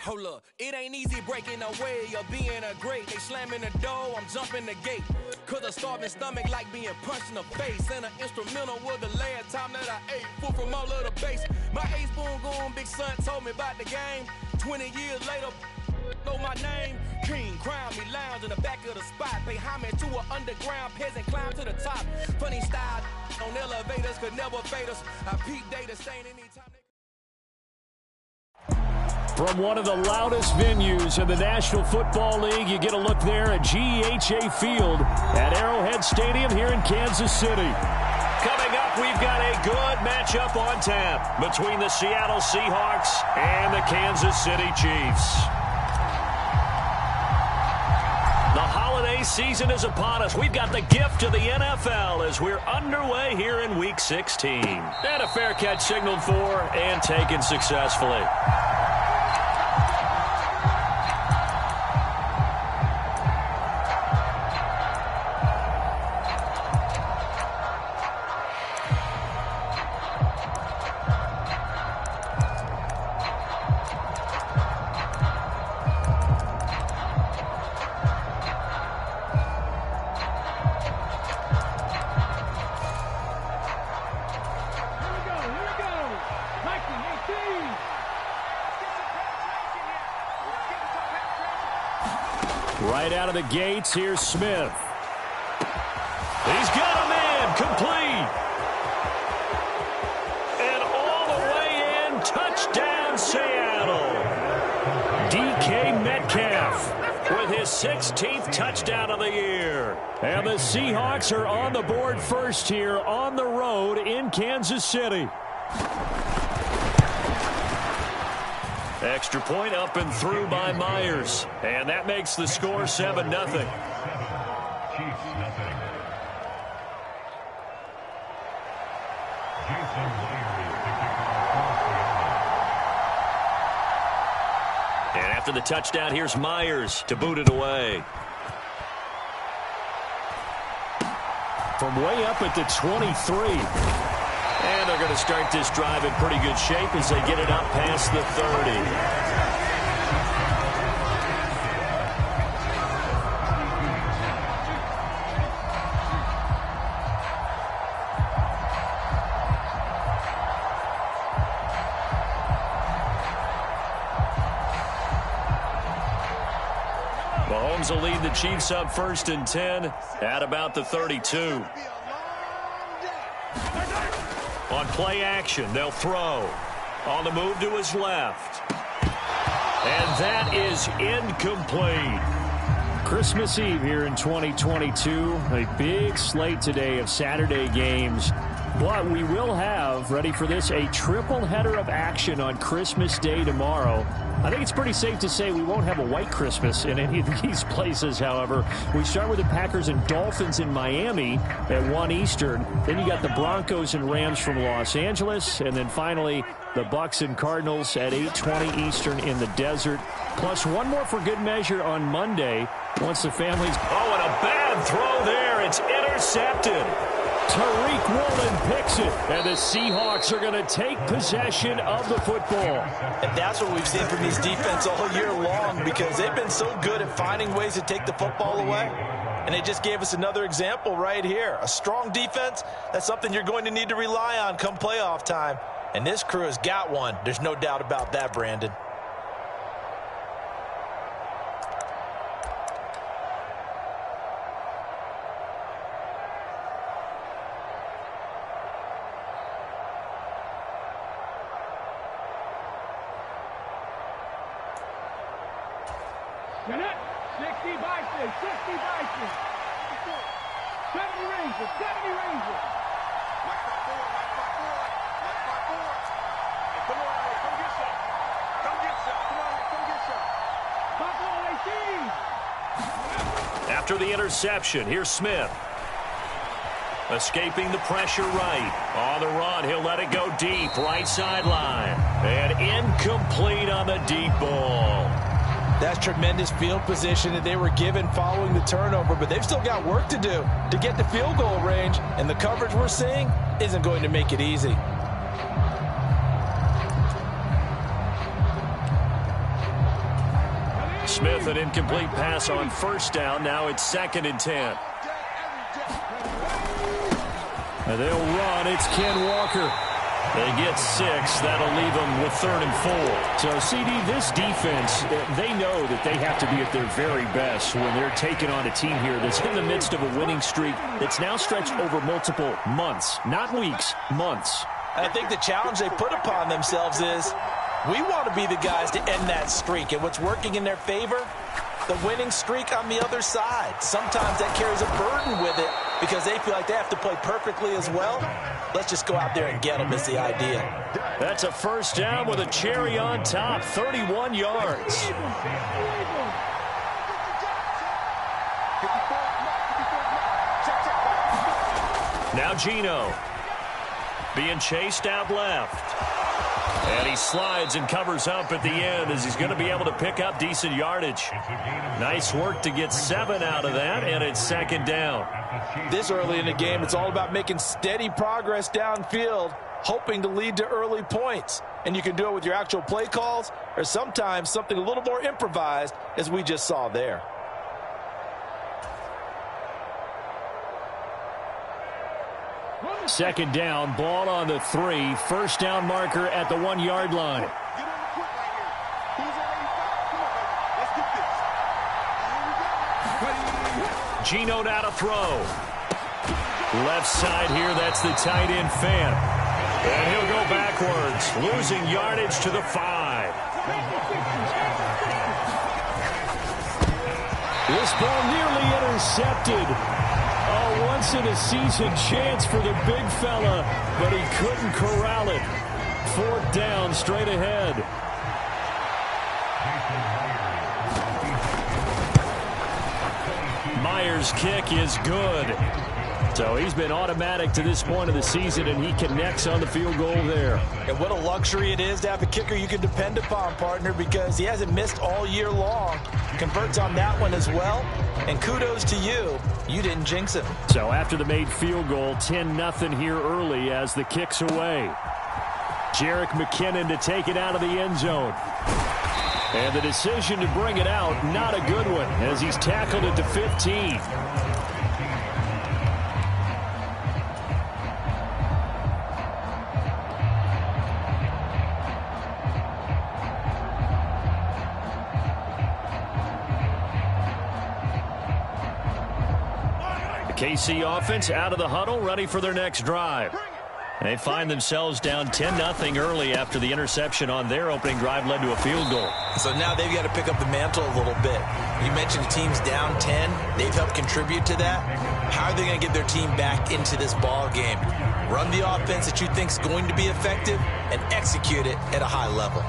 Hold up, it ain't easy breaking away or being a great. They slamming the door, I'm jumping the gate. Cause a starving stomach like being punched in the face. And an instrumental was the last time that I ate. Food from all of the base. My ace boom goon, big son told me about the game. 20 years later, know my name. King, crown me, lounge in the back of the spot. Pay homage to an underground peasant, climb to the top. Funny style on elevators could never fade us. I peep data stain anytime they... From one of the loudest venues in the National Football League, you get a look there at GEHA Field at Arrowhead Stadium here in Kansas City. Coming up, we've got a good matchup on tap between the Seattle Seahawks and the Kansas City Chiefs. The holiday season is upon us. We've got the gift of the NFL as we're underway here in Week 16. And a fair catch signaled for and taken successfully. Right out of the gates, here's Smith. He's got a man, complete. And all the way in, touchdown Seattle. DK Metcalf with his 16th touchdown of the year. And the Seahawks are on the board first here on the road in Kansas City. Extra point up and through by Myers. And that makes the score 7-0. And after the touchdown, here's Myers to boot it away. From way up at the 23. And they're going to start this drive in pretty good shape as they get it up past the 30. Mahomes will lead the Chiefs up 1st and 10 at about the 32. On play action, they'll throw. On the move to his left. And that is incomplete. Christmas Eve here in 2022. A big slate today of Saturday games. But we will have, ready for this, a triple header of action on Christmas Day tomorrow. I think it's pretty safe to say we won't have a white Christmas in any of these places, however. We start with the Packers and Dolphins in Miami at 1 Eastern. Then you got the Broncos and Rams from Los Angeles. And then finally, the Bucs and Cardinals at 8:20 Eastern in the desert. Plus one more for good measure on Monday once the families... Oh, and a bad throw there. It's intercepted. Tariq Woolen picks it, and the Seahawks are going to take possession of the football. And that's what we've seen from these defense all year long, because they've been so good at finding ways to take the football away. And they just gave us another example right here. A strong defense, that's something you're going to need to rely on come playoff time. And this crew has got one. There's no doubt about that, Brandon. Get it? 60 Bison, 60 Bison. 70 Rangers, 70 Rangers. Left by four, left by four, left by four. Hey, come on, hey, come get some. Come get some. Come on, hey, come get some. Pop on, 18. After the interception, here's Smith. Escaping the pressure right. On the run, he'll let it go deep, right sideline. And incomplete on the deep ball. That's tremendous field position that they were given following the turnover, but they've still got work to do to get the field goal range, and the coverage we're seeing isn't going to make it easy. Smith, an incomplete pass on first down. Now it's 2nd and 10. And they'll run. It's Ken Walker. They get 6. That'll leave them with 3rd and 4. So, CD, this defense, they know that they have to be at their very best when they're taking on a team here that's in the midst of a winning streak that's now stretched over multiple months, not weeks, months. I think the challenge they put upon themselves is we want to be the guys to end that streak. And what's working in their favor? The winning streak on the other side. Sometimes that carries a burden with it because they feel like they have to play perfectly as well. Let's just go out there and get them is the idea. That's a first down with a cherry on top, 31 yards. Now Geno being chased out left. And he slides and covers up at the end as he's going to be able to pick up decent yardage. Nice work to get 7 out of that, and it's 2nd down. This early in the game, it's all about making steady progress downfield, hoping to lead to early points. And you can do it with your actual play calls or sometimes something a little more improvised, as we just saw there. Second down, ball on the 3. First down marker at the 1-yard line. Geno now to throw. Left side here, that's the tight end Fan. And he'll go backwards, losing yardage to the 5. This ball nearly intercepted. A once-in-a-season chance for the big fella, but he couldn't corral it. 4th down, straight ahead. Myers' kick is good. So he's been automatic to this point of the season, and he connects on the field goal there. And what a luxury it is to have a kicker you can depend upon, partner, because he hasn't missed all year long. Converts on that one as well. And kudos to you. You didn't jinx him. So after the made field goal, 10-0 here early as the kick's away. Jerick McKinnon to take it out of the end zone. And the decision to bring it out, not a good one, as he's tackled at the 15. KC offense out of the huddle, ready for their next drive. They find themselves down 10-0 early after the interception on their opening drive led to a field goal. So now they've got to pick up the mantle a little bit. You mentioned the team's down 10. They've helped contribute to that. How are they going to get their team back into this ball game? Run the offense that you think is going to be effective and execute it at a high level.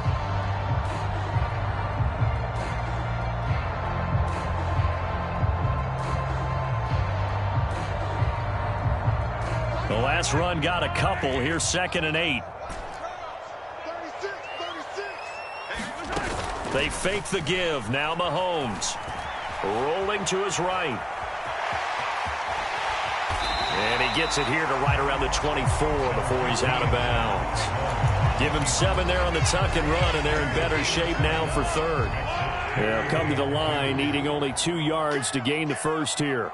The last run got a couple. Here's 2nd and 8. They fake the give. Now Mahomes rolling to his right. And he gets it here to right around the 24 before he's out of bounds. Give him 7 there on the tuck and run, and they're in better shape now for 3rd. They'll come to the line, needing only 2 yards to gain the first here.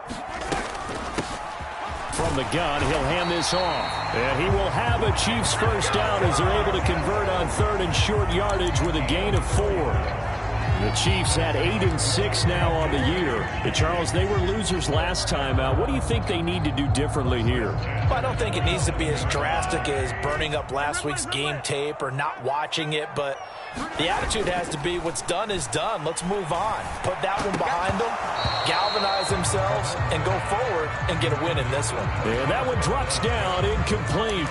From the gun, he'll hand this off. And he will have a Chiefs first down as they're able to convert on 3rd and short yardage with a gain of 4. The Chiefs had 8-6 now on the year. And Charles, they were losers last time out. What do you think they need to do differently here? Well, I don't think it needs to be as drastic as burning up last week's game tape or not watching it, but the attitude has to be what's done is done. Let's move on. Put that one behind them, galvanize themselves, and go forward and get a win in this one. And that one drops down, incomplete.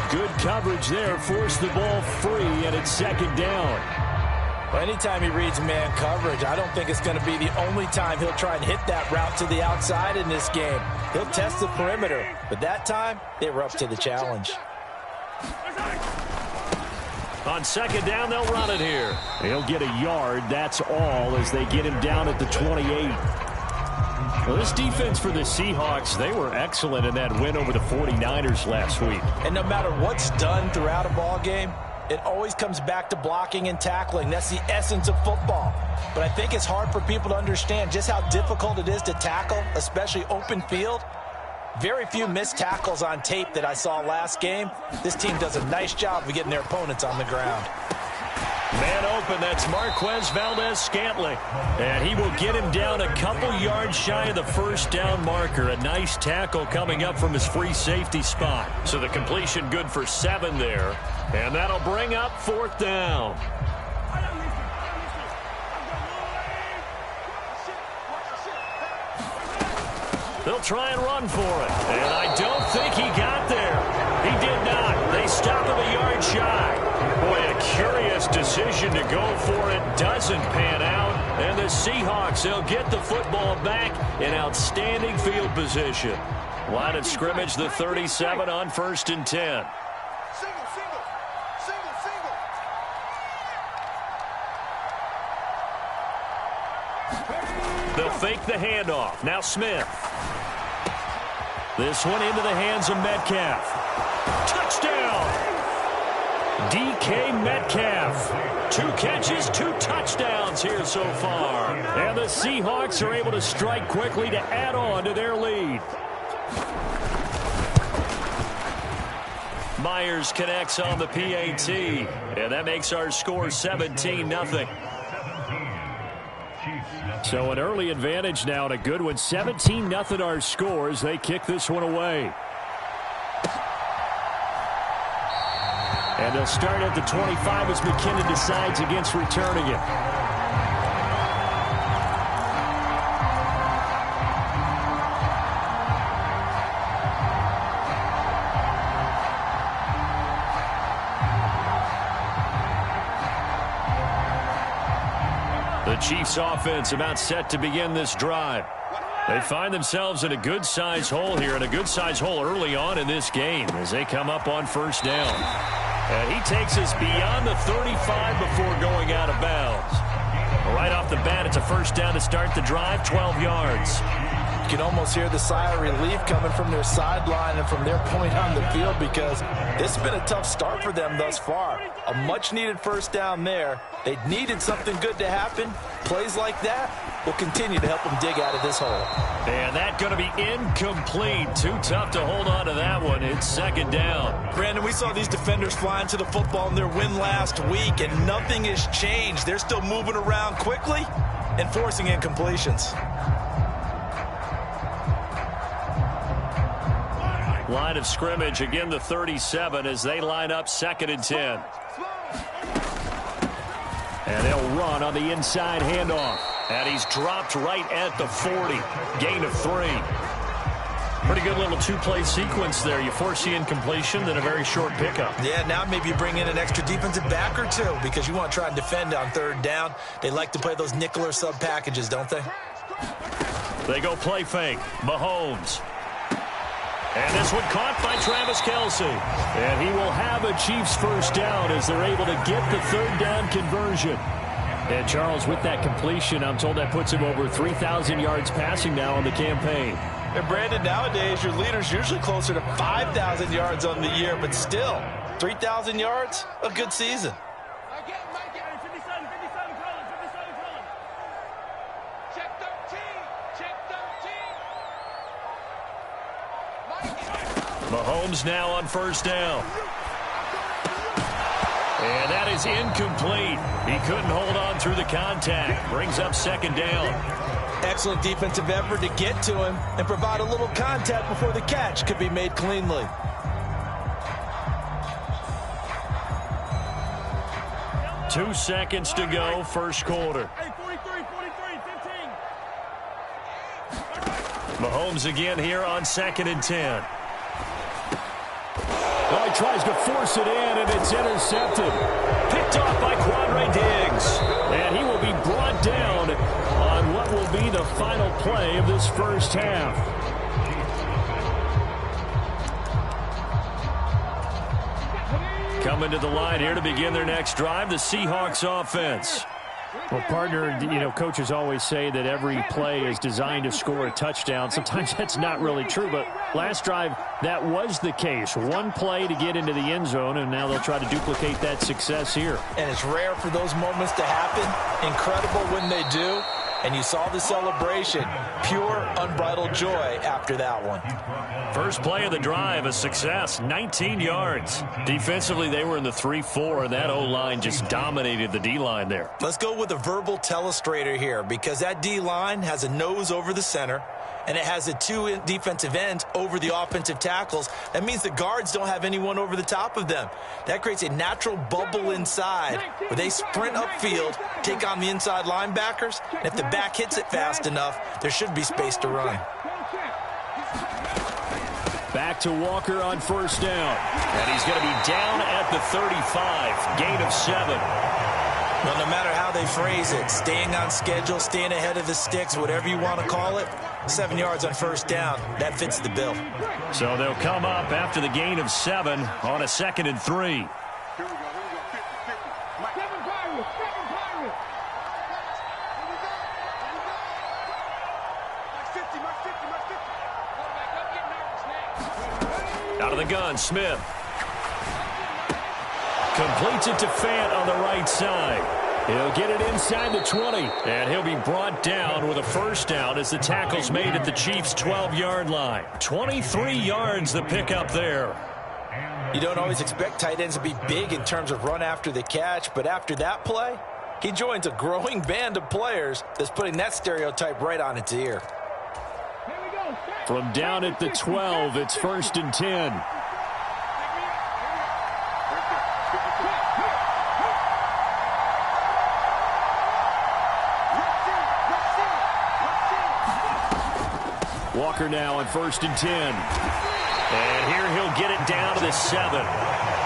Good coverage there, forced the ball free, and it's 2nd down. Well, anytime he reads man coverage, I don't think it's going to be the only time he'll try and hit that route to the outside in this game. He'll test the perimeter, but that time, they were up to the challenge. On 2nd down, they'll run it here. He'll get a yard, that's all, as they get him down at the 28. Well, this defense for the Seahawks, they were excellent in that win over the 49ers last week. And no matter what's done throughout a ball game, it always comes back to blocking and tackling. That's the essence of football. But I think it's hard for people to understand just how difficult it is to tackle, especially open field. Very few missed tackles on tape that I saw last game. This team does a nice job of getting their opponents on the ground. Man open, that's Marquez Valdez-Scantling. And he will get him down a couple yards shy of the first down marker. A nice tackle coming up from his free safety spot. So the completion good for 7 there. And that'll bring up 4th down. They'll try and run for it. And I don't think he got there. He did not. They stop him a yard shy. Boy, a curious decision to go for it. Doesn't pan out. And the Seahawks, they'll get the football back in outstanding field position. Line of scrimmage, the 37 on 1st and 10. They'll fake the handoff. Now Smith. This one into the hands of Metcalf. Touchdown! DK Metcalf. 2 catches, 2 touchdowns here so far. And the Seahawks are able to strike quickly to add on to their lead. Myers connects on the PAT. And that makes our score 17-0. So an early advantage now and a good one. 17-0 our score as they kick this one away. And they'll start at the 25 as McKinnon decides against returning it. The Chiefs offense about set to begin this drive. They find themselves in a good-sized hole here, and a good-sized hole early on in this game as they come up on 1st down. And he takes us beyond the 35 before going out of bounds. Right off the bat, it's a 1st down to start the drive, 12 yards. You can almost hear the sigh of relief coming from their sideline and from their point on the field because this has been a tough start for them thus far. A much-needed 1st down there. They needed something good to happen. Plays like that will continue to help them dig out of this hole. And that's going to be incomplete. Too tough to hold on to that one. It's 2nd down. Brandon, we saw these defenders flying to the football in their win last week, and nothing has changed. They're still moving around quickly and forcing incompletions. Line of scrimmage, again the 37 as they line up 2nd and 10. And they'll run on the inside handoff. And he's dropped right at the 40. Gain of 3. Pretty good little 2-play sequence there. You force the incompletion, then a very short pickup. Yeah, now maybe you bring in an extra defensive back or 2 because you want to try and defend on 3rd down. They like to play those nickel or sub packages, don't they? They go play fake. Mahomes. And this one caught by Travis Kelce. And he will have a Chiefs 1st down as they're able to get the 3rd down conversion. And Charles, with that completion, I'm told that puts him over 3,000 yards passing now on the campaign. And Brandon, nowadays your leader's usually closer to 5,000 yards on the year, but still, 3,000 yards, a good season. Mahomes now on 1st down. And that is incomplete. He couldn't hold on through the contact. Brings up 2nd down. Excellent defensive effort to get to him and provide a little contact before the catch could be made cleanly. Two seconds to go, 1st quarter. Mahomes again here on 2nd and 10. Oh, he tries to force it in, and it's intercepted. Picked off by Quandre Diggs. And he will be brought down on what will be the final play of this 1st half. Coming to the line here to begin their next drive, the Seahawks offense. Well, partner, you know, coaches always say that every play is designed to score a touchdown. Sometimes that's not really true, but last drive, that was the case. One play to get into the end zone, and now they'll try to duplicate that success here. And it's rare for those moments to happen. Incredible when they do. And you saw the celebration. Pure, unbridled joy after that one. First play of the drive, a success, 19 yards. Defensively, they were in the 3-4, and that O-line just dominated the D-line there. Let's go with a verbal telestrator here, because that D-line has a nose over the center, and it has the two defensive ends over the offensive tackles. That means the guards don't have anyone over the top of them. That creates a natural bubble inside where they sprint upfield, take on the inside linebackers, and if the back hits it fast enough, there should be space to run. Back to Walker on first down. And he's going to be down at the 35, gain of 7. Well, no matter how they phrase it, staying on schedule, staying ahead of the sticks, whatever you want to call it, 7 yards on first down, that fits the bill. So they'll come up after the gain of 7 on a 2nd and 3. Here we go, 50, 50. Seven Pirates. Mark 50. Out of the gun, Smith. Completes it to Fant on the right side. He'll get it inside the 20, and he'll be brought down with a first down as the tackle's made at the Chiefs' 12-yard line. 23 yards the pickup there. You don't always expect tight ends to be big in terms of run after the catch, but after that play, he joins a growing band of players that's putting that stereotype right on its ear. From down at the 12, it's 1st and 10. Walker now on 1st and 10. And here he'll get it down to the 7.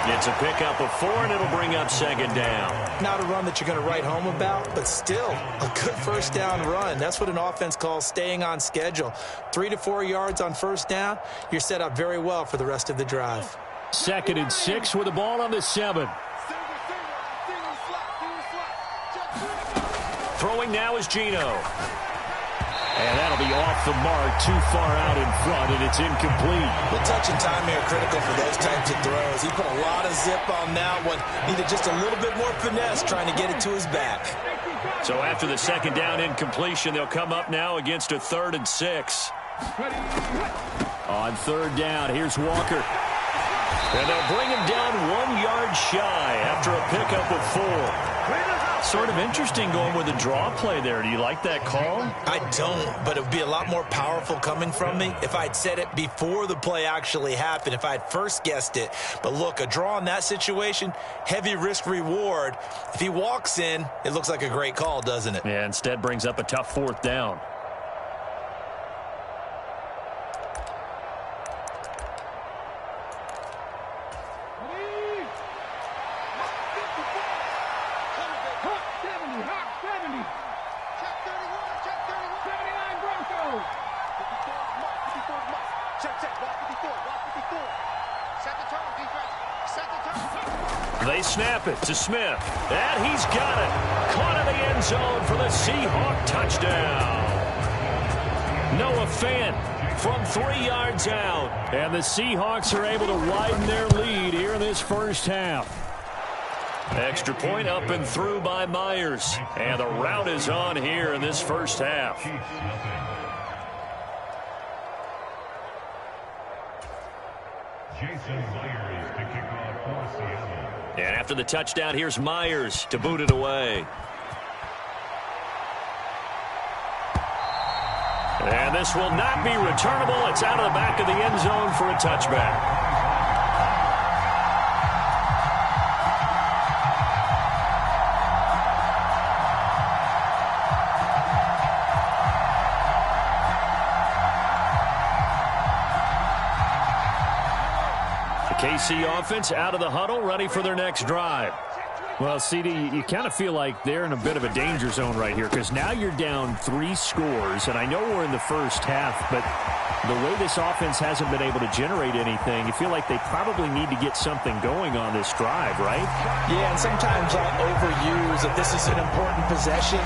It's a pickup of 4, and it'll bring up 2nd down. Not a run that you're going to write home about, but still a good first down run. That's what an offense calls staying on schedule. 3 to 4 yards on first down, you're set up very well for the rest of the drive. 2nd and 6 with the ball on the 7. Throwing now is Geno. And that'll be off the mark, too far out in front, and it's incomplete. Well, touch and time here critical for those types of throws. He put a lot of zip on that one. Needed just a little bit more finesse trying to get it to his back. So after the 2nd down incompletion, they'll come up now against a 3rd and 6. On 3rd down, here's Walker. And they'll bring him down 1 yard shy after a pickup of 4. Sort of interesting going with a draw play there. Do you like that call? I don't, but it would be a lot more powerful coming from me if I'd said it before the play actually happened, if I'd first guessed it. But look, a draw in that situation, heavy risk reward. If he walks in, it looks like a great call, doesn't it? Yeah, instead brings up a tough 4th down. They snap it to Smith, and he's got it. Caught in the end zone for the Seahawk touchdown. Noah Fant from 3 yards out, and the Seahawks are able to widen their lead here in this first half. Extra point up and through by Myers, and the rout is on here in this first half. And after the touchdown, here's Myers to boot it away. And this will not be returnable. It's out of the back of the end zone for a touchback. KC offense out of the huddle, ready for their next drive. Well, CD, you kind of feel like they're in a bit of a danger zone right here because now you're down 3 scores, and I know we're in the first half, but the way this offense hasn't been able to generate anything, you feel like they probably need to get something going on this drive, right? Yeah, and sometimes I overuse that this is an important possession,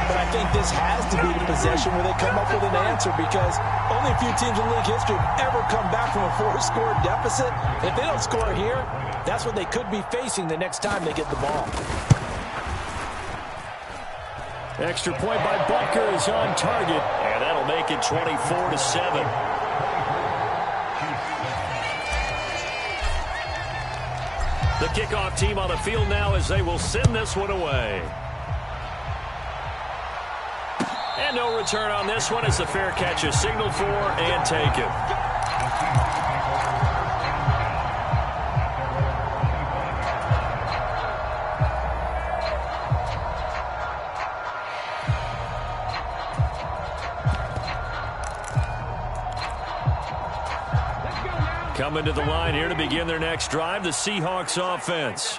but I think this has to be the possession where they come up with an answer because only a few teams in league history have ever come back from a 4-score deficit. If they don't score here, that's what they could be facing the next time they get the ball. Extra point by Butker is on target, and that'll make it 24-7. The kickoff team on the field now as they will send this one away. And no return on this one as the fair catch is signaled for and taken. Coming to the line here to begin their next drive, the Seahawks offense.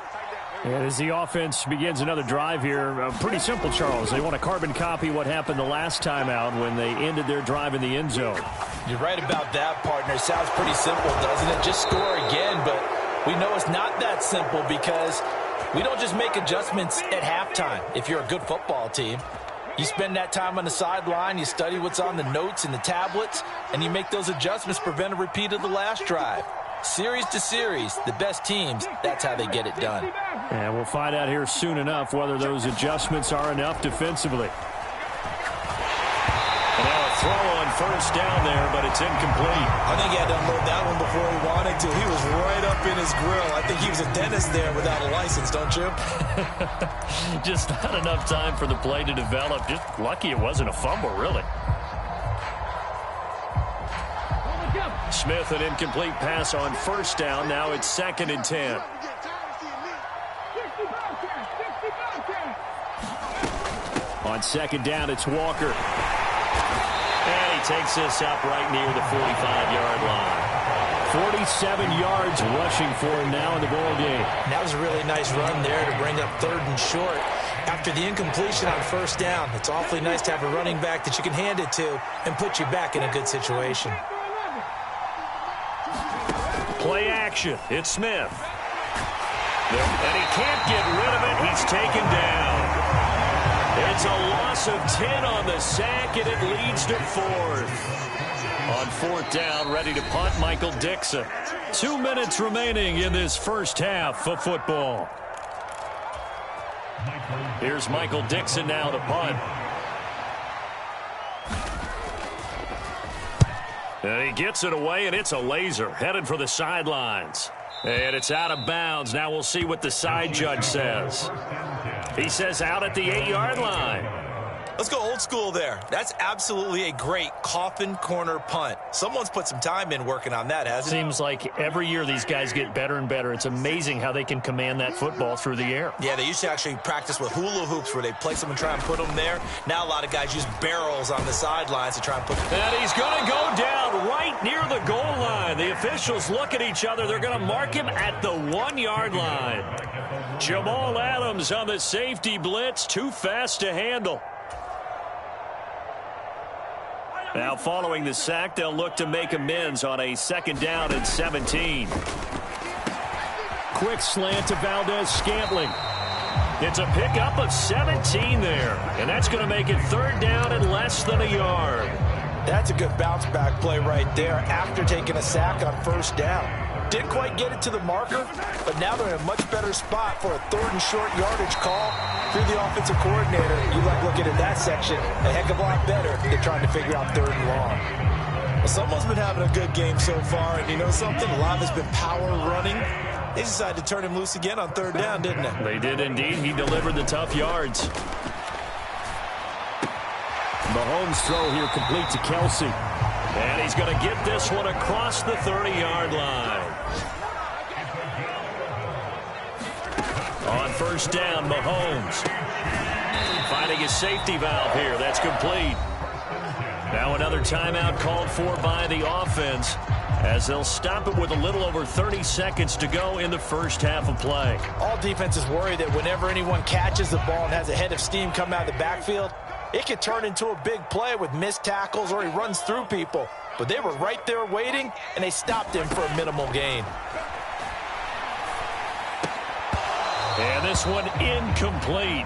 And as the offense begins another drive here, pretty simple, Charles. They want to carbon copy what happened the last time out when they ended their drive in the end zone. You're right about that, partner. Sounds pretty simple, doesn't it? Just score again, but we know it's not that simple because we don't just make adjustments at halftime if you're a good football team. You spend that time on the sideline, you study what's on the notes and the tablets, and you make those adjustments to prevent a repeat of the last drive. Series to series, the best teams, that's how they get it done. And we'll find out here soon enough whether those adjustments are enough defensively. And now a throw on first down there, but it's incomplete. I think he had to unload that one before he wanted to. He was right up in his grill. I think he was a dentist there without a license, don't you? Just not enough time for the play to develop. Just lucky it wasn't a fumble, really. Smith, an incomplete pass on first down. Now it's 2nd and 10. On 2nd down, it's Walker. And he takes this up right near the 45-yard line. 47 yards rushing for him now in the ball game. That was a really nice run there to bring up 3rd and short. After the incompletion on first down, it's awfully nice to have a running back that you can hand it to and put you back in a good situation. Play action. It's Smith. And he can't get rid of it. He's taken down. It's a loss of 10 on the sack, and it leads to 4th. On 4th down, ready to punt, Michael Dixon. 2 minutes remaining in this first half of football. Here's Michael Dixon now to punt. And he gets it away, and it's a laser headed for the sidelines. And it's out of bounds. Now we'll see what the side judge says. He says out at the 8-yard line. Let's go old school there. That's absolutely a great coffin corner punt. Someone's put some time in working on that, hasn't it? Seems like every year these guys get better and better. It's amazing how they can command that football through the air. Yeah, they used to actually practice with hula hoops where they place them and try and put them there. Now a lot of guys use barrels on the sidelines to try and put them. And he's going to go down right near the goal line. The officials look at each other. They're going to mark him at the 1-yard line. Jamal Adams on the safety blitz. Too fast to handle. Now following the sack, they'll look to make amends on a 2nd down and 17. Quick slant to Valdez-Scantling. It's a pickup of 17 there. And that's going to make it 3rd down and less than a yard. That's a good bounce back play right there after taking a sack on first down. Didn't quite get it to the marker, but now they're in a much better spot for a 3rd and short yardage call. Through the offensive coordinator, you like looking at that section a heck of a lot better than trying to figure out 3rd and long. Well, someone's been having a good game so far, and you know something? A lot has been power running. They decided to turn him loose again on 3rd down, didn't they? They did indeed. He delivered the tough yards. Mahomes' throw here complete to Kelsey. And he's going to get this one across the 30-yard line. On first down, Mahomes finding his safety valve here. That's complete. Now another timeout called for by the offense. as they'll stop it with a little over 30 seconds to go in the first half of play. All defenses worry that whenever anyone catches the ball and has a head of steam come out of the backfield, it could turn into a big play with missed tackles or he runs through people. But they were right there waiting, and they stopped him for a minimal gain. And this one incomplete.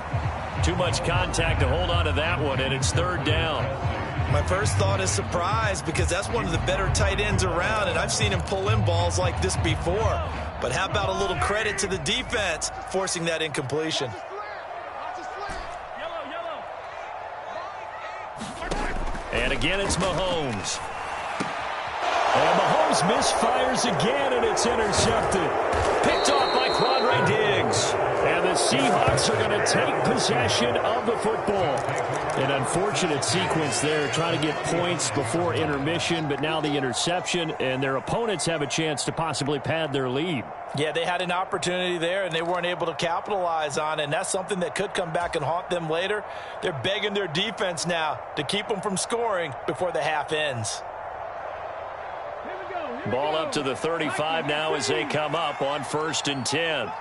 Too much contact to hold on to that one, and it's third down. My first thought is surprise, because that's one of the better tight ends around, and I've seen him pull in balls like this before. But how about a little credit to the defense forcing that incompletion? And again, it's Mahomes. And Mahomes misfires again, and it's intercepted. Picked off by Quandre Diggs. And the Seahawks are going to take possession of the football. An unfortunate sequence there, trying to get points before intermission, but now the interception, and their opponents have a chance to possibly pad their lead. Yeah, they had an opportunity there, and they weren't able to capitalize on it, and that's something that could come back and haunt them later. They're begging their defense now to keep them from scoring before the half ends. Ball up to the 35 now as they come up on 1st and 10.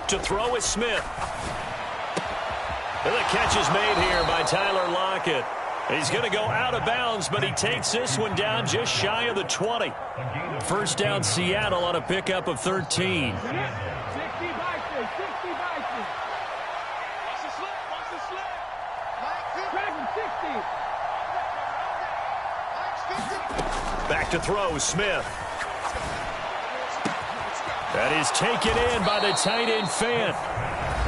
To throw is Smith. And the catch is made here by Tyler Lockett. He's going to go out of bounds, but he takes this one down just shy of the 20. First down, Seattle on a pickup of 13. Back to throw, Smith. That is taken in by the tight end Fant.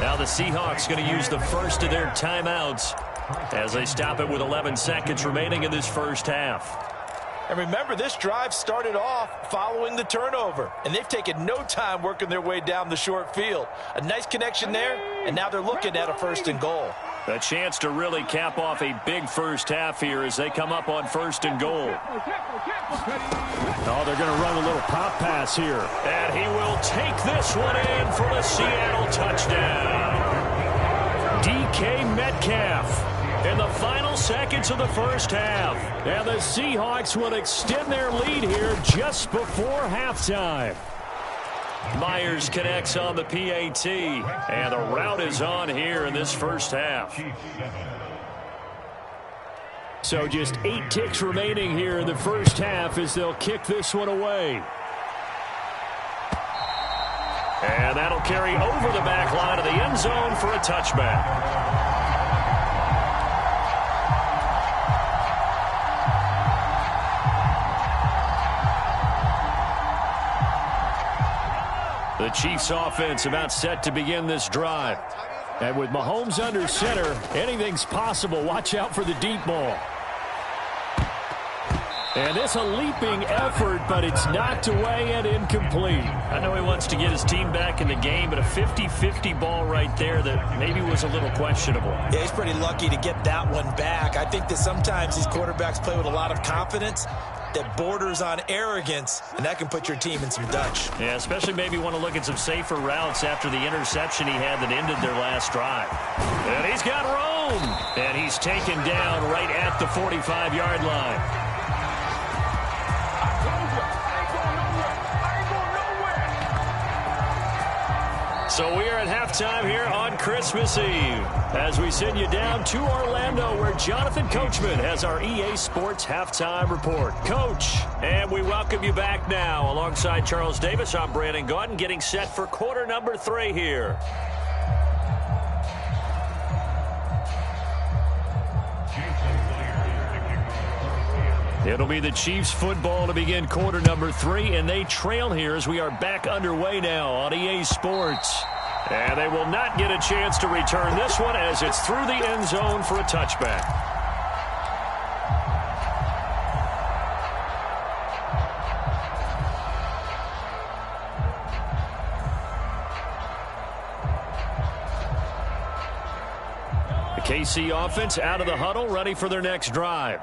Now the Seahawks going to use the first of their timeouts as they stop it with 11 seconds remaining in this first half. And remember, this drive started off following the turnover, and they've taken no time working their way down the short field. A nice connection there, and now they're looking at a 1st and goal. A chance to really cap off a big first half here as they come up on 1st and goal. Oh, they're going to run a little pop pass here. And he will take this one in for the Seattle touchdown. DK Metcalf in the final seconds of the first half. And the Seahawks will extend their lead here just before halftime. Myers connects on the PAT, and the route is on here in this first half. So just 8 ticks remaining here in the first half as they'll kick this one away. And that'll carry over the back line of the end zone for a touchback. The Chiefs offense about set to begin this drive. And with Mahomes under center, anything's possible. Watch out for the deep ball. And it's a leaping effort, but it's knocked away and incomplete. I know he wants to get his team back in the game, but a 50-50 ball right there that maybe was a little questionable. Yeah, he's pretty lucky to get that one back. I think that sometimes these quarterbacks play with a lot of confidence that borders on arrogance, and that can put your team in some Dutch. Yeah, especially maybe want to look at some safer routes after the interception he had that ended their last drive. And he's got room, and he's taken down right at the 45-yard line. So we are at halftime here on Christmas Eve as we send you down to Orlando where Jonathan Coachman has our EA Sports Halftime Report. Coach, and we welcome you back now. Alongside Charles Davis, I'm Brandon Gaudin getting set for quarter number 3 here. It'll be the Chiefs football to begin quarter number 3, and they trail here as we are back underway now on EA Sports. And they will not get a chance to return this one as it's through the end zone for a touchback. The KC offense out of the huddle, ready for their next drive.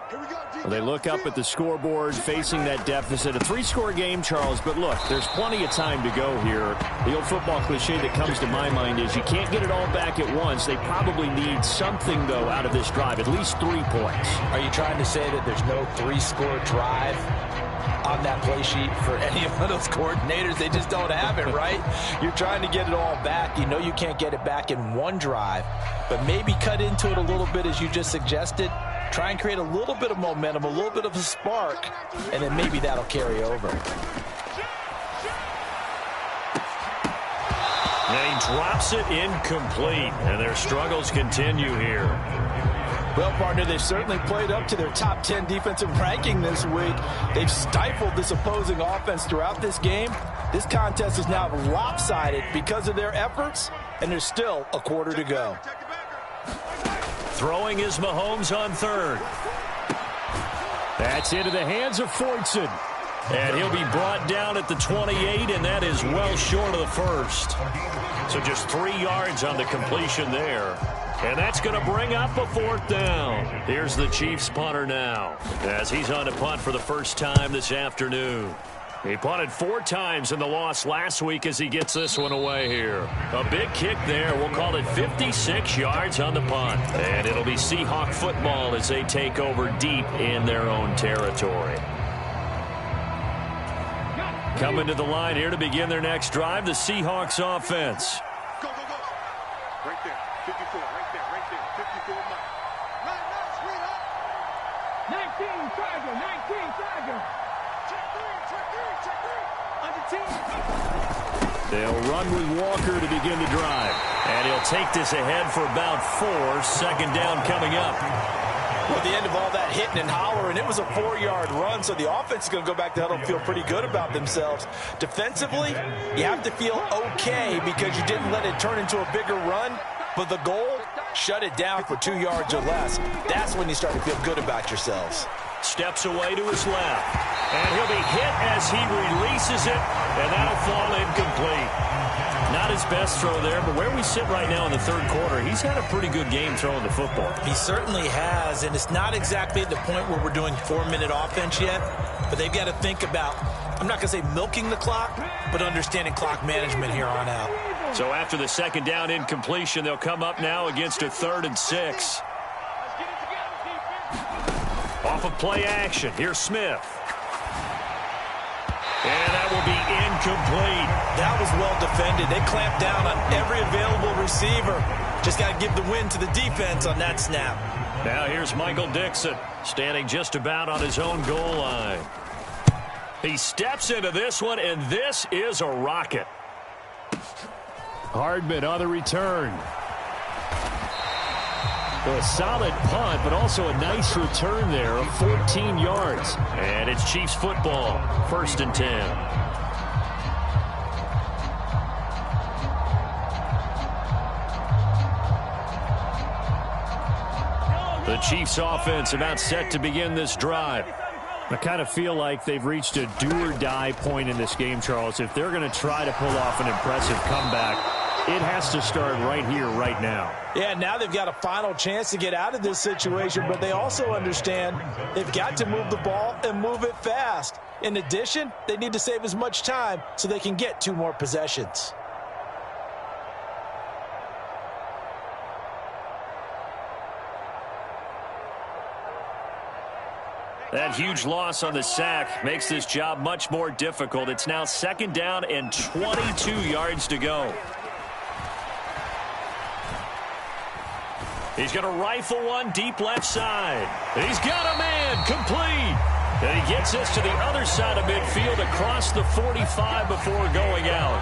They look up at the scoreboard, facing that deficit. A 3-score game, Charles, but look, there's plenty of time to go here. The old football cliche that comes to my mind is you can't get it all back at once. They probably need something, though, out of this drive, at least 3 points. Are you trying to say that there's no 3-score drive on that play sheet for any of those coordinators? They just don't have it, right? You're trying to get it all back. You know you can't get it back in one drive, but maybe cut into it a little bit as you just suggested. Try and create a little bit of momentum, a little bit of a spark, and then maybe that'll carry over. And he drops it incomplete, and their struggles continue here. Well, partner, they've certainly played up to their top 10 defensive ranking this week. They've stifled this opposing offense throughout this game. This contest is now lopsided because of their efforts, and there's still a quarter to go. Throwing is Mahomes on third. That's into the hands of Fortson. And he'll be brought down at the 28, and that is well short of the first. So just 3 yards on the completion there. And that's going to bring up a 4th down. Here's the Chiefs punter now, as he's on to punt for the first time this afternoon. He punted 4 times in the loss last week as he gets this one away here. A big kick there. We'll call it 56 yards on the punt. And it'll be Seahawk football as they take over deep in their own territory. Coming to the line here to begin their next drive, the Seahawks offense. Go, go, go. Right there. 54. Right there. Right there. 54 Mike. Right, nice. Read up. 19 Tiger. 19 Tiger. They'll run with Walker to begin the drive. And he'll take this ahead for about 4. 2nd down coming up. Well, at the end of all that hitting and hollering, it was a 4-yard run, so the offense is going to go back to huddle and feel pretty good about themselves. Defensively, you have to feel okay because you didn't let it turn into a bigger run, but the goal, shut it down for 2 yards or less. That's when you start to feel good about yourselves. Steps away to his left. And he'll be hit as he releases it, and that'll fall incomplete. Not his best throw there, but where we sit right now in the 3rd quarter, he's had a pretty good game throwing the football. He certainly has, and it's not exactly at the point where we're doing 4-minute offense yet, but they've got to think about, I'm not going to say milking the clock, but understanding clock management here on out. So after the 2nd down incompletion, they'll come up now against a 3rd and 6. Off of play action, here's Smith. And that will be incomplete. That was well defended. They clamped down on every available receiver. Just got to give the win to the defense on that snap. Now here's Michael Dixon, standing just about on his own goal line. He steps into this one, and this is a rocket. Hardman on the return. A solid punt, but also a nice return there of 14 yards. And it's Chiefs football, 1st and 10. The Chiefs offense about set to begin this drive. I kind of feel like they've reached a do-or-die point in this game, Charles. If they're going to try to pull off an impressive comeback, it has to start right here, right now. Yeah, now they've got a final chance to get out of this situation, but they also understand they've got to move the ball and move it fast. In addition, they need to save as much time so they can get 2 more possessions. That huge loss on the sack makes this job much more difficult. It's now 2nd down and 22 yards to go. He's going to rifle one deep left side. He's got a man, complete. And he gets this to the other side of midfield across the 45 before going out.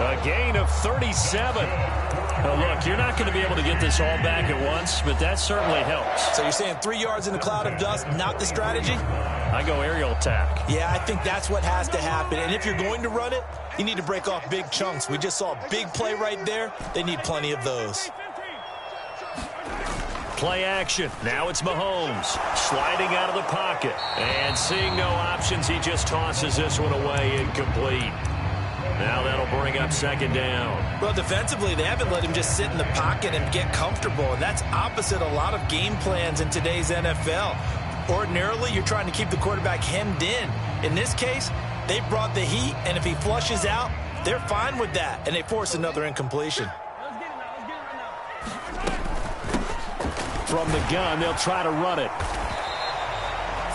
A gain of 37. Now look, you're not going to be able to get this all back at once, but that certainly helps. So you're saying 3 yards in a cloud of dust, not the strategy? I go aerial attack. Yeah, I think that's what has to happen. And if you're going to run it, you need to break off big chunks. We just saw a big play right there. They need plenty of those. Play action. Now it's Mahomes sliding out of the pocket. And seeing no options, he just tosses this one away incomplete. Now that'll bring up second down. Well, defensively, they haven't let him just sit in the pocket and get comfortable, and that's opposite a lot of game plans in today's NFL. Ordinarily, you're trying to keep the quarterback hemmed in. In this case, they brought the heat, and if he flushes out, they're fine with that, and they force another incompletion. From the gun, they'll try to run it.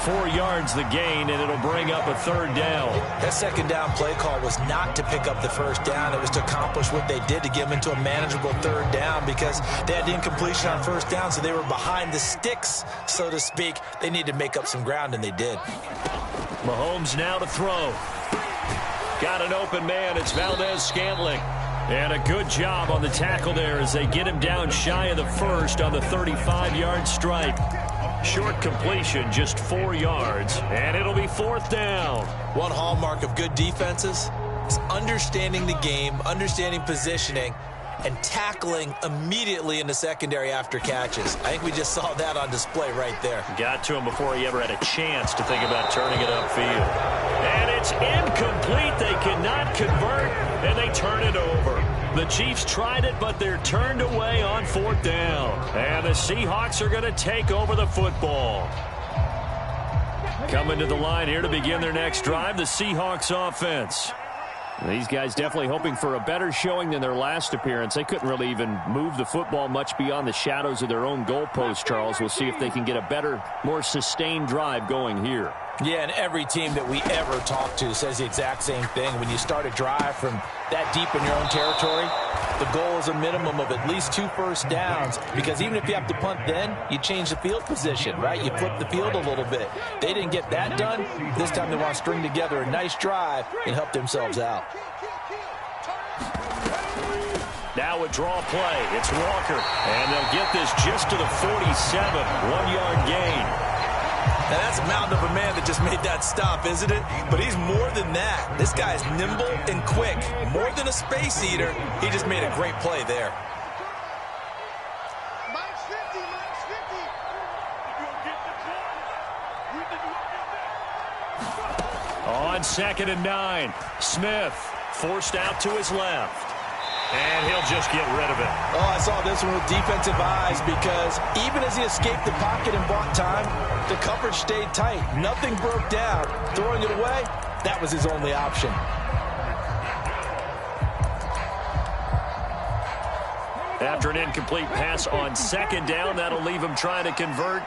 4 yards the gain, and it'll bring up a third down. That second down play call was not to pick up the first down. It was to accomplish what they did, to get them into a manageable third down, because they had the incompletion on first down, so they were behind the sticks, so to speak. They needed to make up some ground, and they did. Mahomes now to throw. Got an open man. It's Valdez-Scantling. And a good job on the tackle there as they get him down shy of the first on the 35-yard strike. Short completion, just 4 yards, and it'll be fourth down. One hallmark of good defenses is understanding the game, understanding positioning, and tackling immediately in the secondary after catches. I think we just saw that on display right there. Got to him before he ever had a chance to think about turning it upfield. And it's incomplete. They cannot convert, and they turn it over. The Chiefs tried it, but they're turned away on fourth down. And the Seahawks are going to take over the football. Coming to the line here to begin their next drive, the Seahawks offense. These guys definitely hoping for a better showing than their last appearance. They couldn't really even move the football much beyond the shadows of their own goalpost, Charles. We'll see if they can get a better, more sustained drive going here. Yeah, and every team that we ever talk to says the exact same thing. When you start a drive from that deep in your own territory, the goal is a minimum of at least 2 first downs, because even if you have to punt then, you change the field position, right? You flip the field a little bit. They didn't get that done. This time they want to string together a nice drive and help themselves out. Now a draw play. It's Walker, and they'll get this just to the 47, 1-yard gain. Now that's a mountain of a man that just made that stop, isn't it? But he's more than that. This guy's nimble and quick. More than a space eater, he just made a great play there. On 2nd and 9, Smith forced out to his left. And he'll just get rid of it. Oh, I saw this one with defensive eyes, because even as he escaped the pocket and bought time, the coverage stayed tight. Nothing broke down. Throwing it away, that was his only option. After an incomplete pass on 2nd down, that'll leave him trying to convert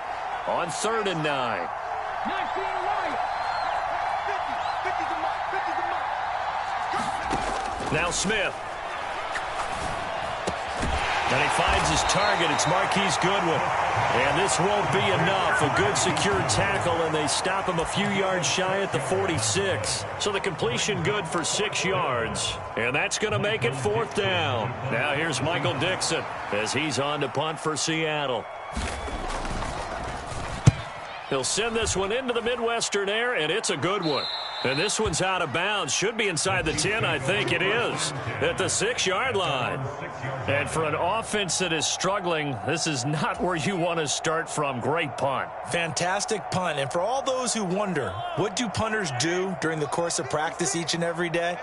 on 3rd and 9. Now Smith. And he finds his target. It's Marquise Goodwin. And this won't be enough. A good secure tackle, and they stop him a few yards shy at the 46. So the completion good for 6 yards. And that's going to make it fourth down. Now here's Michael Dixon as he's on to punt for Seattle. He'll send this one into the Midwestern air, and it's a good one. And this one's out of bounds. Should be inside the 10, I think it is, at the 6-yard line. And for an offense that is struggling, this is not where you want to start from. Great punt. Fantastic punt. And for all those who wonder, what do punters do during the course of practice each and every day?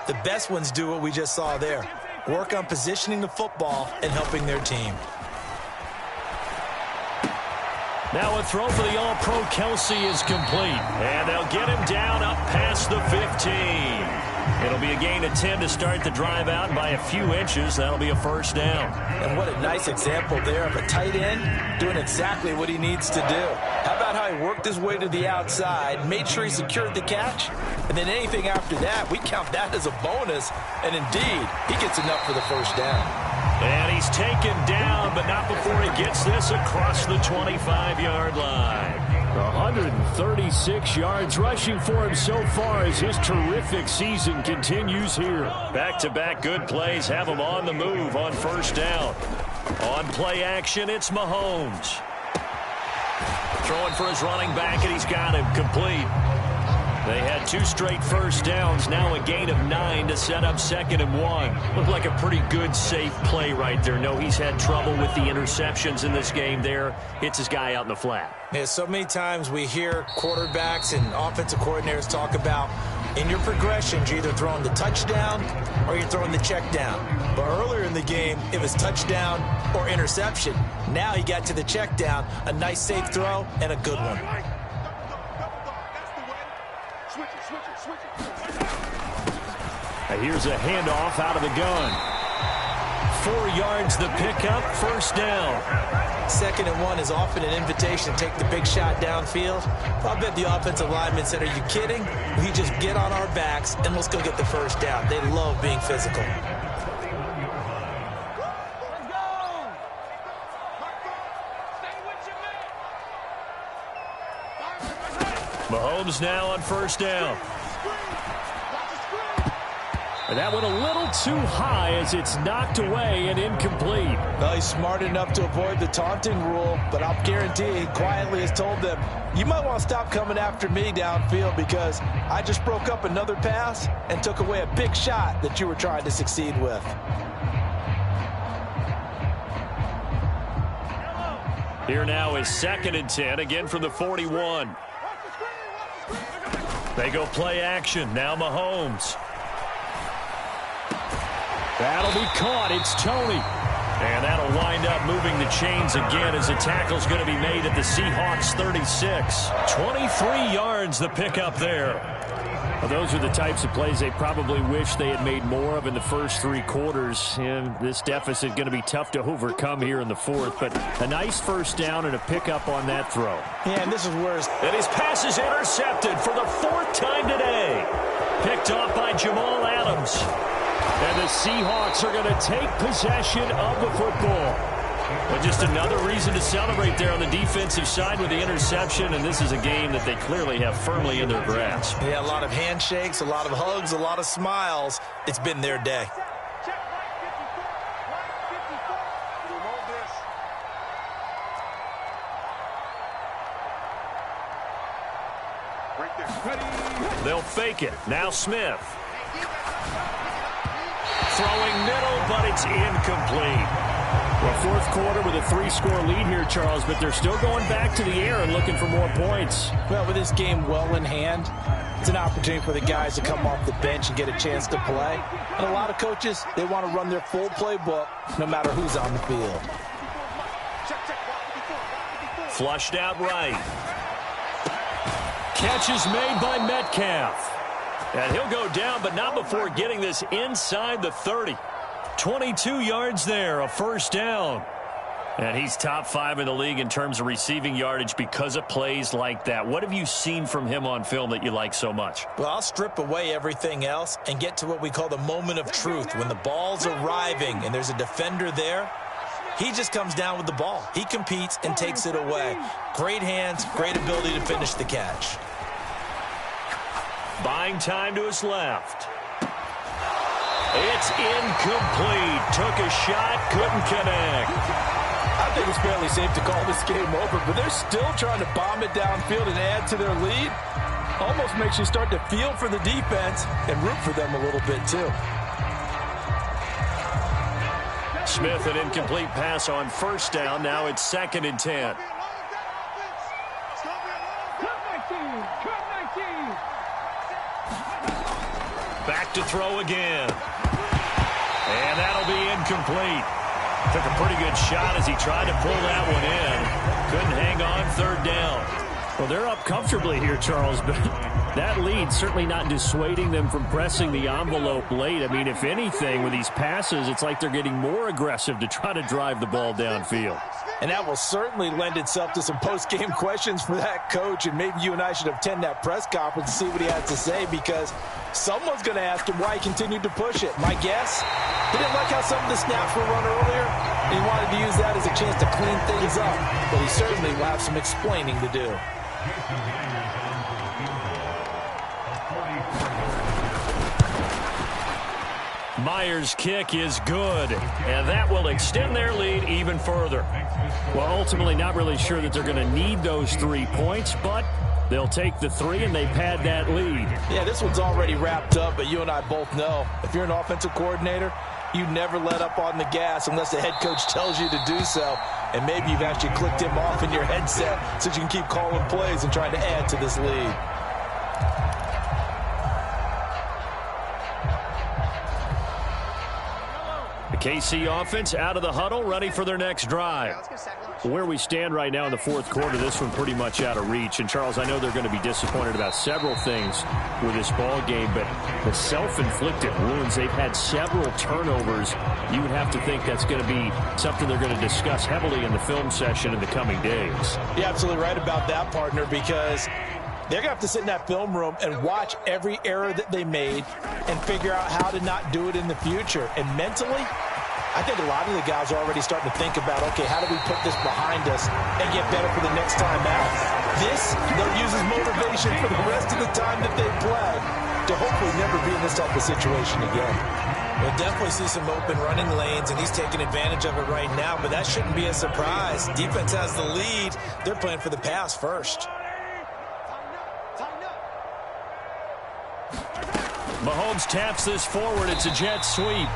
The best ones do what we just saw there. Work on positioning the football and helping their team. Now a throw for the All-Pro Kelsey is complete. And they'll get him down up past the 15. It'll be a gain of 10 to start the drive out. By a few inches, that'll be a first down. And what a nice example there of a tight end doing exactly what he needs to do. How about how he worked his way to the outside, made sure he secured the catch, and then anything after that, we count that as a bonus. And indeed, he gets enough for the first down. And he's taken down, but not before he gets this across the 25-yard line. 136 yards rushing for him so far as his terrific season continues here. Back-to-back good plays have him on the move on first down. On play action, it's Mahomes. Throwing for his running back, and he's got him complete. They had 2 straight first downs, now a gain of 9 to set up 2nd and 1. Looked like a pretty good, safe play right there. No, he's had trouble with the interceptions in this game there. Hits his guy out in the flat. Yeah, so many times we hear quarterbacks and offensive coordinators talk about In your progressions, you're either throwing the touchdown or you're throwing the check down. But earlier in the game, it was touchdown or interception. Now he got to the check down, a nice safe throw, and a good one. And here's a handoff out of the gun. 4 yards the pickup, first down. 2nd and 1 is often an invitation to take the big shot downfield. I bet the offensive lineman said, are you kidding? We just get on our backs and let's go get the first down. They love being physical. Mahomes now on first down. And that went a little too high as it's knocked away and incomplete. Well, he's smart enough to avoid the taunting rule, but I'll guarantee he quietly has told them, you might want to stop coming after me downfield because I just broke up another pass and took away a big shot that you were trying to succeed with. Here now is 2nd and 10, again from the 41. They go play action. Now Mahomes. That'll be caught. It's Tony. And that'll wind up moving the chains again as the tackle's going to be made at the Seahawks 36. 23 yards the pickup there. Well, those are the types of plays they probably wish they had made more of in the first 3 quarters. And this deficit is going to be tough to overcome here in the 4th. But a nice first down and a pickup on that throw. Yeah, and this is where and his pass is intercepted for the 4th time today. Picked off by Jamal Adams. And the Seahawks are going to take possession of the football. But just another reason to celebrate there on the defensive side with the interception. And this is a game that they clearly have firmly in their grasp. Yeah, a lot of handshakes, a lot of hugs, a lot of smiles. It's been their day. They'll fake it. Now Smith. Throwing middle, but it's incomplete. Well, 4th quarter with a 3-score lead here, Charles, but they're still going back to the air and looking for more points. Well, with this game well in hand, it's an opportunity for the guys to come off the bench and get a chance to play. And a lot of coaches, they want to run their full playbook no matter who's on the field. Flushed out right. Catch is made by Metcalf. And he'll go down, but not before getting this inside the 30. 22 yards there, a first down. And he's top 5 in the league in terms of receiving yardage because of plays like that. What have you seen from him on film that you like so much? Well, I'll strip away everything else and get to what we call the moment of truth. When the ball's arriving and there's a defender there, he just comes down with the ball. He competes and takes it away. Great hands, great ability to finish the catch. Buying time to his left. It's incomplete. Took a shot, couldn't connect. I think it's fairly safe to call this game over, but they're still trying to bomb it downfield and add to their lead. Almost makes you start to feel for the defense and root for them a little bit too. Smith, an incomplete pass on first down. Now it's 2nd and 10. Back to throw again. And that'll be incomplete. Took a pretty good shot as he tried to pull that one in. Couldn't hang on, 3rd down. Well, they're up comfortably here, Charles, but that lead certainly not dissuading them from pressing the envelope late. I mean, if anything, with these passes, it's like they're getting more aggressive to try to drive the ball downfield. And that will certainly lend itself to some post-game questions for that coach, and maybe you and I should attend that press conference to see what he has to say, because someone's going to ask him why he continued to push it. My guess, he didn't like how some of the snaps were run earlier, and he wanted to use that as a chance to clean things up, but he certainly will have some explaining to do. Myers' kick is good, and that will extend their lead even further. Well, ultimately not really sure that they're going to need those 3 points, but they'll take the 3 and they pad that lead. Yeah, this one's already wrapped up, but you and I both know if you're an offensive coordinator, you never let up on the gas unless the head coach tells you to do so. And maybe you've actually clicked him off in your headset so you can keep calling plays and trying to add to this lead. KC offense out of the huddle, ready for their next drive. Where we stand right now in the fourth quarter, this one pretty much out of reach. And, Charles, I know they're going to be disappointed about several things with this ball game, but the self-inflicted wounds, they've had several turnovers. You would have to think that's going to be something they're going to discuss heavily in the film session in the coming days. You're absolutely right about that, partner, because they're going to have to sit in that film room and watch every error that they made and figure out how to not do it in the future. And mentally, I think a lot of the guys are already starting to think about, okay, how do we put this behind us and get better for the next time out? This, they'll use as motivation for the rest of the time that they play to hopefully never be in this type of situation again. We'll definitely see some open running lanes, and he's taking advantage of it right now, but that shouldn't be a surprise. Defense has the lead. They're playing for the pass first. Mahomes taps this forward. It's a jet sweep.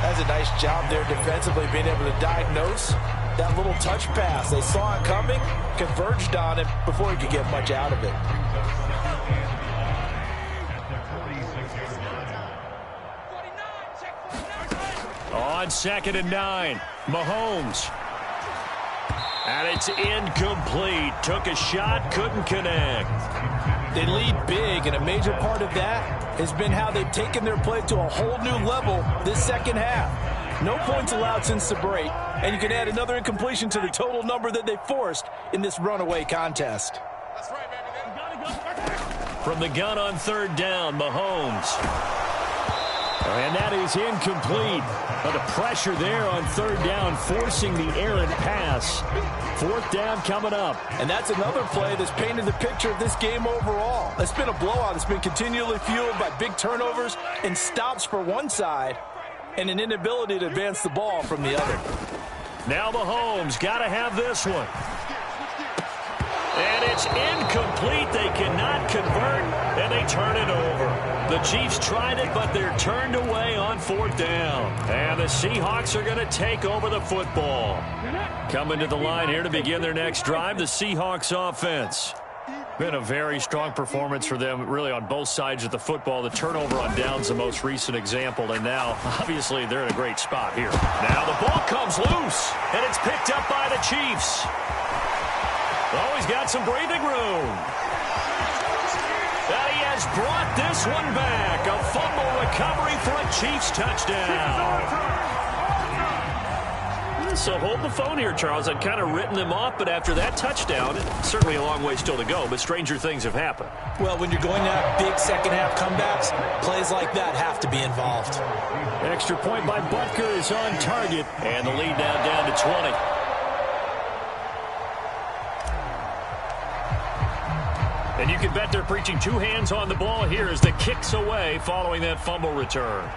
That's a nice job there defensively, being able to diagnose that little touch pass. They saw it coming, converged on it before he could get much out of it. On 2nd and 9, Mahomes. And it's incomplete. Took a shot, couldn't connect. They lead big, and a major part of that has been how they've taken their play to a whole new level this second half. No points allowed since the break, and you can add another incompletion to the total number that they forced in this runaway contest. That's right, baby. From the gun on 3rd down, Mahomes. And that is incomplete. But the pressure there on 3rd down, forcing the errant pass. 4th down coming up. And that's another play that's painted the picture of this game overall. It's been a blowout. It's been continually fueled by big turnovers and stops for one side and an inability to advance the ball from the other. Now Mahomes got to have this one. And it's incomplete. They cannot convert, and they turn it over. The Chiefs tried it, but they're turned away on 4th down. And the Seahawks are going to take over the football. Coming to the line here to begin their next drive, the Seahawks offense. Been a very strong performance for them, really, on both sides of the football. The turnover on downs, the most recent example, and now, obviously, they're in a great spot here. Now the ball comes loose, and it's picked up by the Chiefs. Oh, he's got some breathing room. And he has brought this one back. A fumble recovery for a Chiefs touchdown. So hold the phone here, Charles. I'd kind of written them off, but after that touchdown, certainly a long way still to go, but stranger things have happened. Well, when you're going to have big second-half comebacks, plays like that have to be involved. Extra point by Butker is on target, and the lead now down to 20. And you can bet they're preaching 2 hands on the ball here as the kick's away following that fumble return.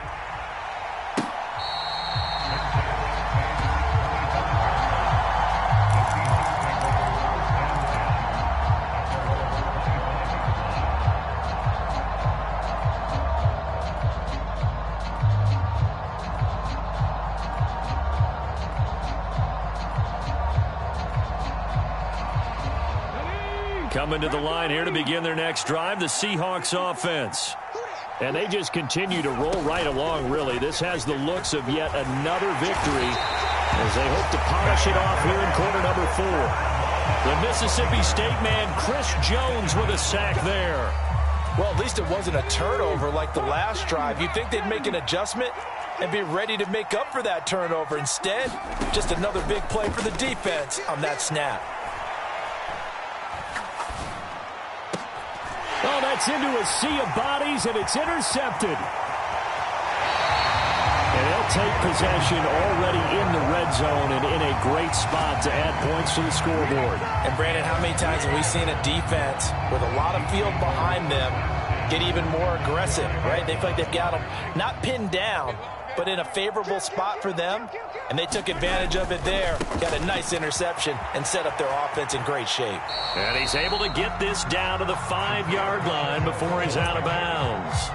Coming to the line here to begin their next drive, the Seahawks offense. And they just continue to roll right along, really. This has the looks of yet another victory as they hope to polish it off here in quarter number 4. The Mississippi State man, Chris Jones, with a sack there. Well, at least it wasn't a turnover like the last drive. You'd think they'd make an adjustment and be ready to make up for that turnover. Instead, just another big play for the defense on that snap. Oh, that's into a sea of bodies, and it's intercepted. And they'll take possession already in the red zone and in a great spot to add points to the scoreboard. And, Brandon, how many times have we seen a defense with a lot of field behind them get even more aggressive, right? They feel like they've got them not pinned down, but in a favorable spot for them, and they took advantage of it there. Got a nice interception and set up their offense in great shape. And he's able to get this down to the 5-yard line before he's out of bounds.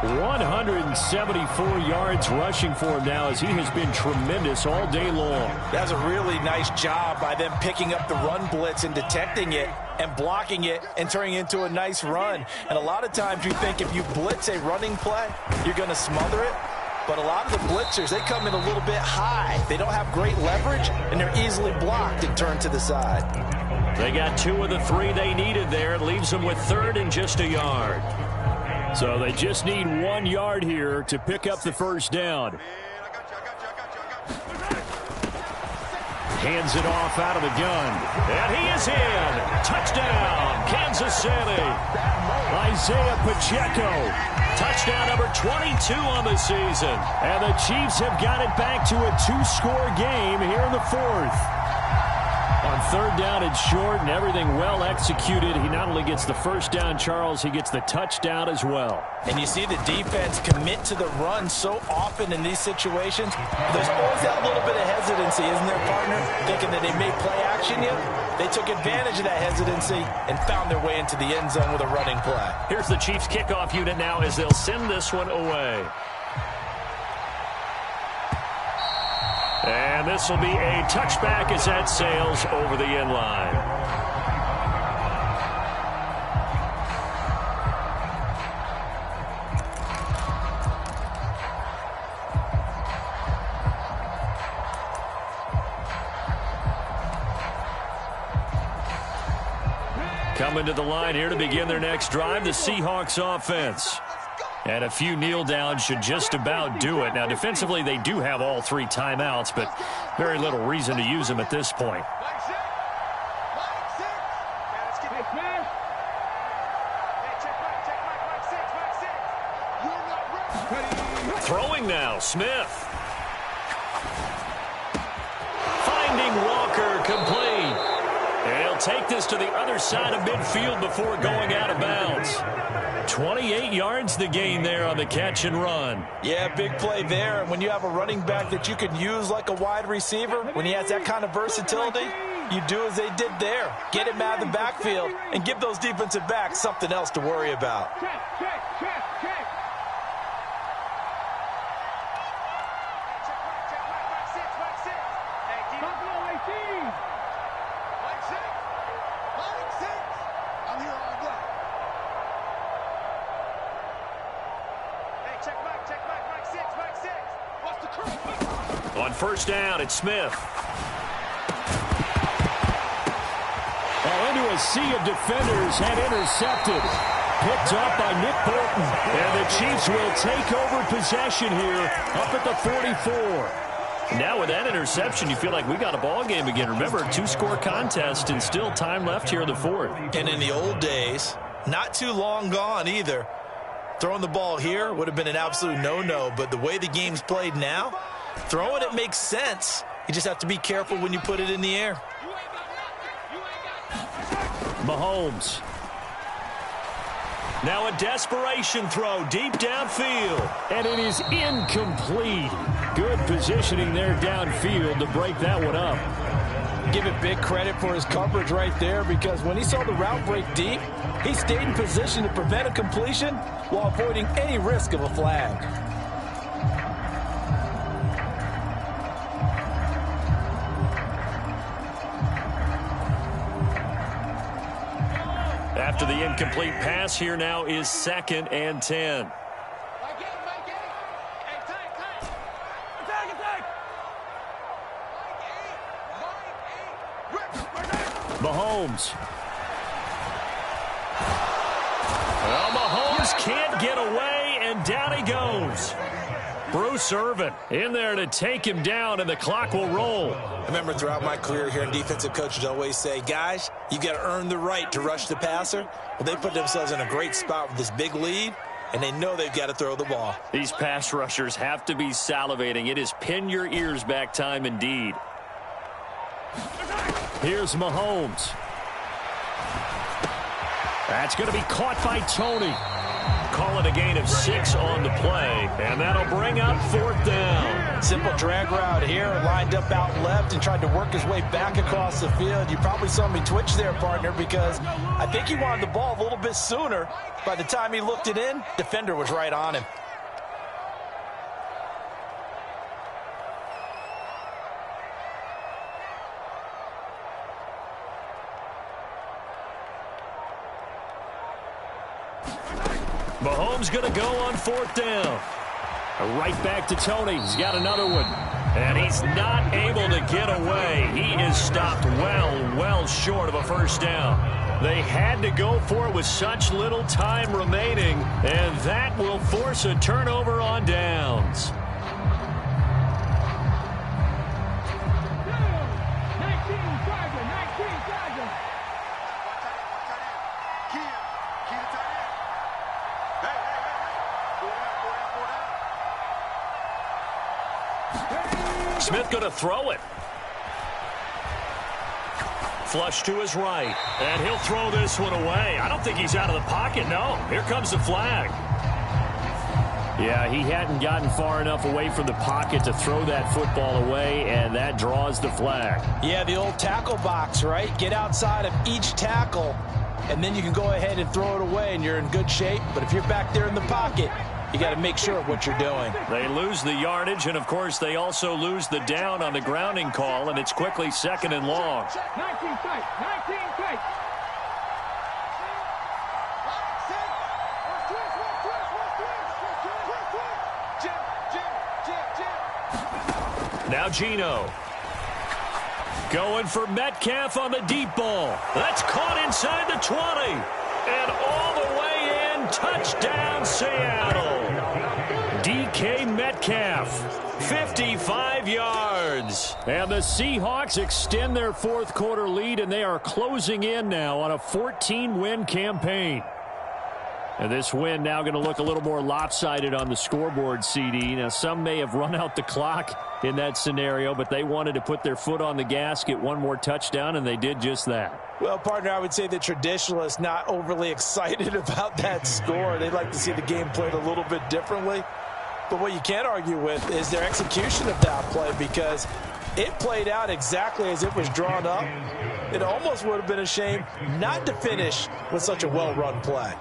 174 yards rushing for him now as he has been tremendous all day long. That's a really nice job by them picking up the run blitz and detecting it and blocking it and turning it into a nice run. And a lot of times you think if you blitz a running play, you're going to smother it. But a lot of the blitzers, they come in a little bit high. They don't have great leverage, and they're easily blocked and turned to the side. They got 2 of the 3 they needed there. It leaves them with 3rd and just a yard. So they just need 1 yard here to pick up the first down. Hands it off out of the gun. And he is in. Touchdown, Kansas City. Isaiah Pacheco. Touchdown number 22 on the season. And the Chiefs have got it back to a 2-score game here in the 4th. On 3rd down and short and everything well executed. He not only gets the first down, Charles, he gets the touchdown as well. And you see the defense commit to the run so often in these situations. There's always that little bit of hesitancy, isn't there, partner? Thinking that they may play action you. They took advantage of that hesitancy and found their way into the end zone with a running play. Here's the Chiefs kickoff unit now as they'll send this one away. And this will be a touchback as that sails over the end line. Coming to the line here to begin their next drive, the Seahawks offense. And a few kneel downs should just about do it. Now, defensively, they do have all 3 timeouts, but very little reason to use them at this point. Throwing now, Smith. Finding Walker, complete. And he'll take this to the other side of midfield before going out of bounds. 28 yards the gain there on the catch and run. Yeah, big play there. And when you have a running back that you can use like a wide receiver, when he has that kind of versatility, you do as they did there. Get him out of the backfield and give those defensive backs something else to worry about. On first down, it's Smith. Well, into a sea of defenders and intercepted. Picked up by Nick Bolton. And the Chiefs will take over possession here up at the 44. Now with that interception, you feel like we got a ball game again. Remember, 2-score contest and still time left here in the 4th. And in the old days, not too long gone either, throwing the ball here would have been an absolute no-no. But the way the game's played now, throwing it makes sense. You just have to be careful when you put it in the air. Mahomes. Now a desperation throw deep downfield. And it is incomplete. Good positioning there downfield to break that one up. Give it big credit for his coverage right there, because when he saw the route break deep, he stayed in position to prevent a completion while avoiding any risk of a flag. After the incomplete pass, here now is 2nd and 10. Mahomes. Well, Mahomes can't get away, and down he goes. Bruce Irvin in there to take him down, and the clock will roll. I remember throughout my career here, defensive coaches always say, guys, you got to earn the right to rush the passer. Well, they put themselves in a great spot with this big lead, and they know they've got to throw the ball. These pass rushers have to be salivating. It is pin your ears back time indeed. Here's Mahomes. That's going to be caught by Tony. Call it a gain of 6 on the play, and that'll bring up 4th down. Simple drag route here, lined up out left and tried to work his way back across the field. You probably saw me twitch there, partner, because I think he wanted the ball a little bit sooner. By the time he looked it in, defender was right on him. Mahomes going to go on 4th down. Right back to Tony. He's got another one. And he's not able to get away. He is stopped well short of a first down. They had to go for it with such little time remaining, and that will force a turnover on downs. Smith going to throw it. Flush to his right. And he'll throw this one away. I don't think he's out of the pocket, no. Here comes the flag. Yeah, he hadn't gotten far enough away from the pocket to throw that football away, and that draws the flag. Yeah, the old tackle box, right? Get outside of each tackle, and then you can go ahead and throw it away, and you're in good shape. But if you're back there in the pocket, you got to make sure of what you're doing. They lose the yardage, and, of course, they also lose the down on the grounding call, and it's quickly 2nd and long. 19 tight. 19 tight. Now Gino. Going for Metcalf on the deep ball. That's caught inside the 20. And all the way in. Touchdown, Seattle. DK Metcalf, 55 yards. And the Seahawks extend their fourth quarter lead, and they are closing in now on a 14-win campaign. And this win now going to look a little more lopsided on the scoreboard, CD. Now, some may have run out the clock in that scenario, but they wanted to put their foot on the gas, get one more touchdown, and they did just that. Well, partner, I would say the traditionalists not overly excited about that score. They'd like to see the game played a little bit differently. But what you can't argue with is their execution of that play, because it played out exactly as it was drawn up. It almost would have been a shame not to finish with such a well-run play.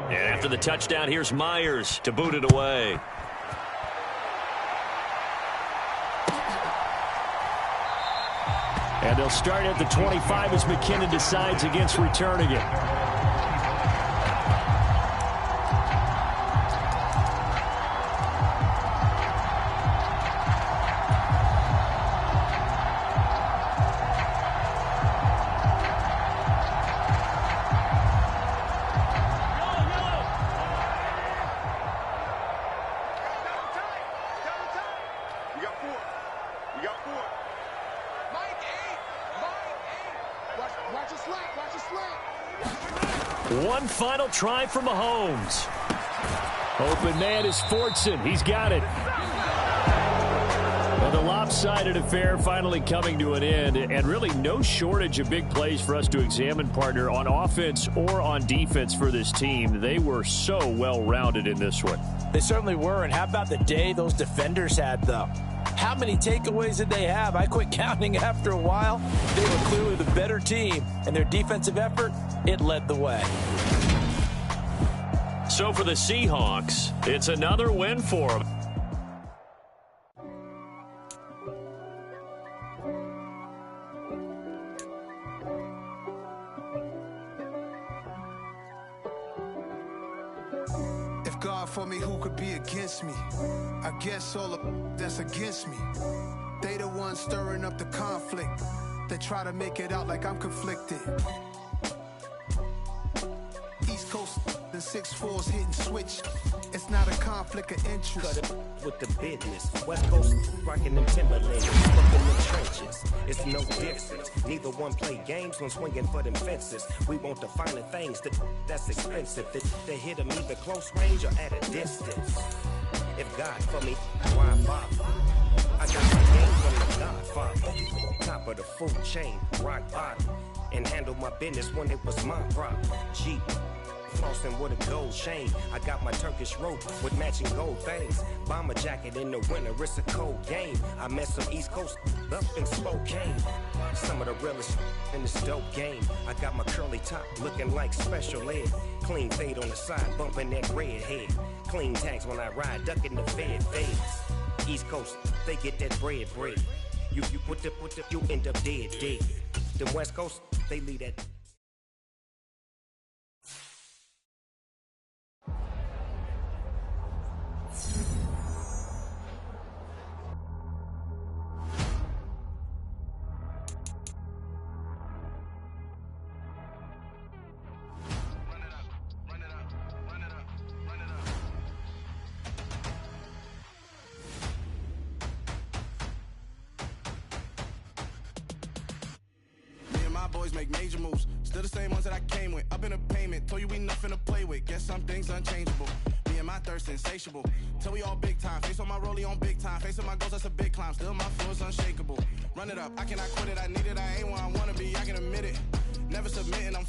And after the touchdown, here's Myers to boot it away. And they'll start at the 25 as McKinnon decides against returning it. One final try for Mahomes. Open man is Fortson. He's got it. Well, the lopsided affair finally coming to an end, and really no shortage of big plays for us to examine, partner, on offense or on defense for this team. They were so well-rounded in this one. They certainly were, and how about the day those defenders had, though? How many takeaways did they have? I quit counting after a while. They were clearly the better team, and their defensive effort, it led the way. So for the Seahawks, it's another win for them. If God for me, who could be against me? I guess all of that's against me. They the ones stirring up the conflict. They try to make it out like I'm conflicted. East Coast and 6'4's hitting switch. It's not a conflict of interest. Cut it with the business. West Coast rocking them Timberlands, fucking the trenches. It's no difference. Neither one play games when swinging for them fences. We want the finer things that's expensive. They hit them either close range or at a distance. If God for me, why bother? I got my game from the Godfather. Top of the food chain, rock bottom. And handle my business when it was my problem. Jeep. Flossing with a gold chain. I got my Turkish rope with matching gold things. Bomber jacket in the winter, it's a cold game. I met some East Coast up in Spokane. Some of the realest in this dope game. I got my curly top looking like special ed. Clean fade on the side, bumping that red head. Clean tags when I ride, ducking the feds. East Coast, they get that bread. You put the, you end up dead. The West Coast, they leave that. Boys make major moves, still the same ones that I came with. Up in a payment, told you we nothing to play with. Guess some things unchangeable. Me and my thirst insatiable. Till we all big time. Face on my rollie on big time. Facing my goals, that's a big climb. Still my floor's unshakable. Run it up, I cannot quit it. I need it, I ain't where I wanna be. I can admit it. Never submitting, I'm